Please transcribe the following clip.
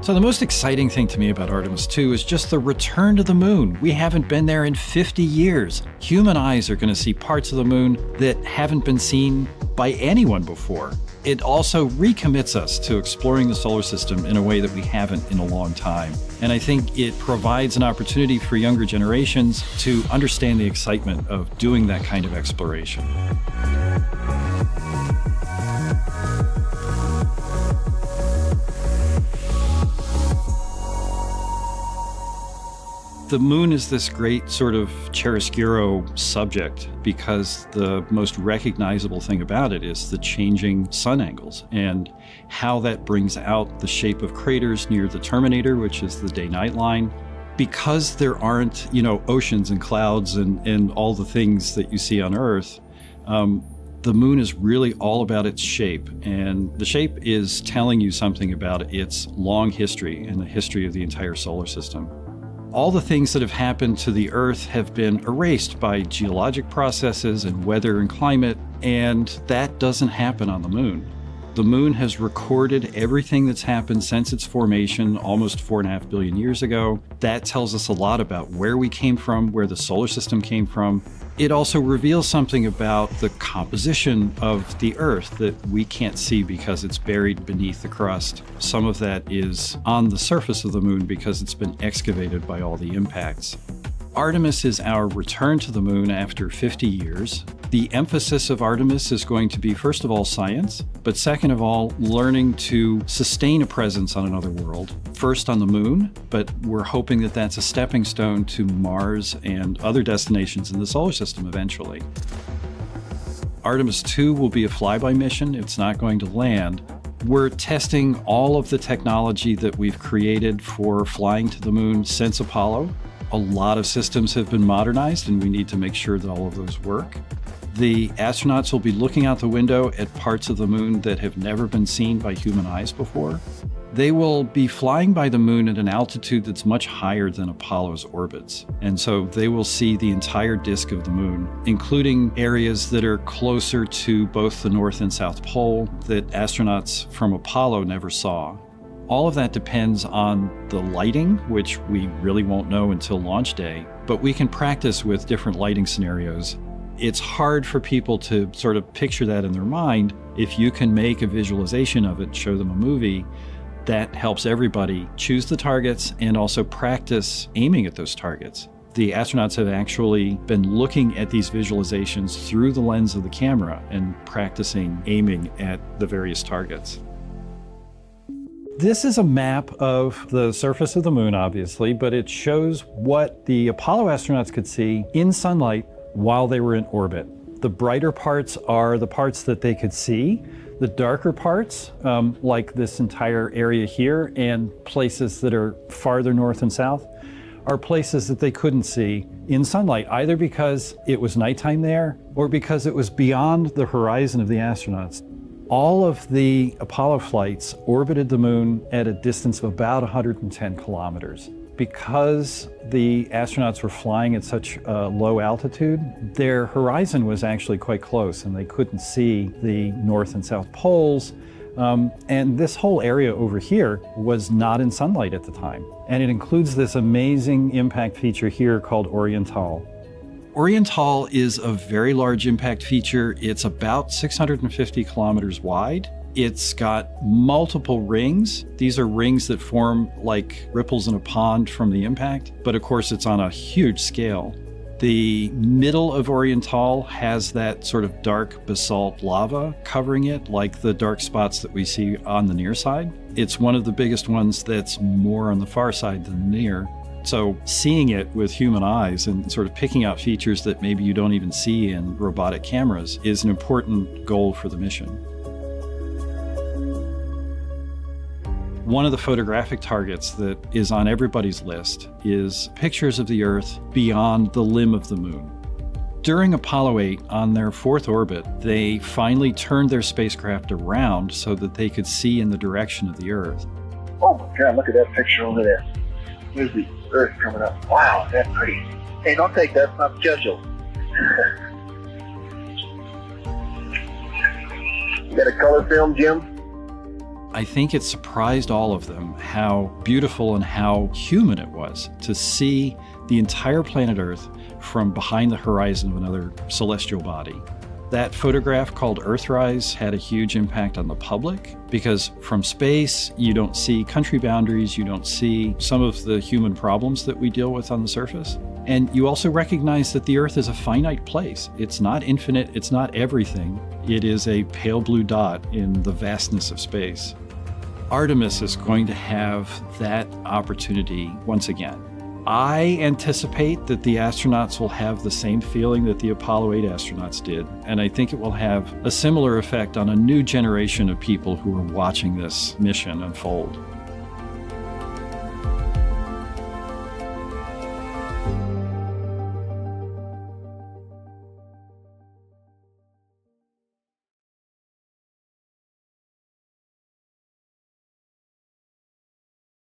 So the most exciting thing to me about Artemis 2 is just the return to the moon. We haven't been there in 50 years. Human eyes are going to see parts of the moon that haven't been seen by anyone before. It also recommits us to exploring the solar system in a way that we haven't in a long time. And I think it provides an opportunity for younger generations to understand the excitement of doing that kind of exploration. The moon is this great sort of chiaroscuro subject because the most recognizable thing about it is the changing sun angles and how that brings out the shape of craters near the terminator, which is the day-night line. Because there aren't, oceans and clouds and all the things that you see on Earth, the moon is really all about its shape. And the shape is telling you something about its long history and the history of the entire solar system. All the things that have happened to the Earth have been erased by geologic processes and weather and climate, and that doesn't happen on the moon. The moon has recorded everything that's happened since its formation almost 4.5 billion years ago. That tells us a lot about where we came from, where the solar system came from. It also reveals something about the composition of the Earth that we can't see because it's buried beneath the crust. Some of that is on the surface of the moon because it's been excavated by all the impacts. Artemis is our return to the moon after 50 years. The emphasis of Artemis is going to be, first of all, science, but second of all, learning to sustain a presence on another world. First on the moon, but we're hoping that that's a stepping stone to Mars and other destinations in the solar system eventually. Artemis 2 will be a flyby mission. It's not going to land. We're testing all of the technology that we've created for flying to the moon since Apollo. A lot of systems have been modernized, and we need to make sure that all of those work. The astronauts will be looking out the window at parts of the moon that have never been seen by human eyes before. They will be flying by the moon at an altitude that's much higher than Apollo's orbits. And so they will see the entire disk of the moon, including areas that are closer to both the North and South Pole that astronauts from Apollo never saw. All of that depends on the lighting, which we really won't know until launch day, but we can practice with different lighting scenarios. It's hard for people to sort of picture that in their mind. If you can make a visualization of it, show them a movie, that helps everybody choose the targets and also practice aiming at those targets. The astronauts have actually been looking at these visualizations through the lens of the camera and practicing aiming at the various targets. This is a map of the surface of the moon, obviously, but it shows what the Apollo astronauts could see in sunlight while they were in orbit. The brighter parts are the parts that they could see. The darker parts, like this entire area here and places that are farther north and south, are places that they couldn't see in sunlight, either because it was nighttime there or because it was beyond the horizon of the astronauts. All of the Apollo flights orbited the moon at a distance of about 110 kilometers. Because the astronauts were flying at such a low altitude, their horizon was actually quite close and they couldn't see the North and South poles. And this whole area over here was not in sunlight at the time. And it includes this amazing impact feature here called Oriental. Oriental is a very large impact feature. It's about 650 kilometers wide. It's got multiple rings. These are rings that form like ripples in a pond from the impact, but of course it's on a huge scale. The middle of Oriental has that sort of dark basalt lava covering it, like the dark spots that we see on the near side. It's one of the biggest ones that's more on the far side than the near. So seeing it with human eyes and sort of picking out features that maybe you don't even see in robotic cameras is an important goal for the mission. One of the photographic targets that is on everybody's list is pictures of the Earth beyond the limb of the moon. During Apollo 8, on their fourth orbit, they finally turned their spacecraft around so that they could see in the direction of the Earth. Oh my God, look at that picture over there. There's the Earth coming up. Wow, that's pretty. Hey, don't take that, it's not scheduled. You got a color film, Jim? I think it surprised all of them how beautiful and how human it was to see the entire planet Earth from behind the horizon of another celestial body. That photograph called Earthrise had a huge impact on the public because from space, you don't see country boundaries, you don't see some of the human problems that we deal with on the surface. And you also recognize that the Earth is a finite place. It's not infinite, it's not everything. It is a pale blue dot in the vastness of space. Artemis is going to have that opportunity once again. I anticipate that the astronauts will have the same feeling that the Apollo 8 astronauts did, and I think it will have a similar effect on a new generation of people who are watching this mission unfold.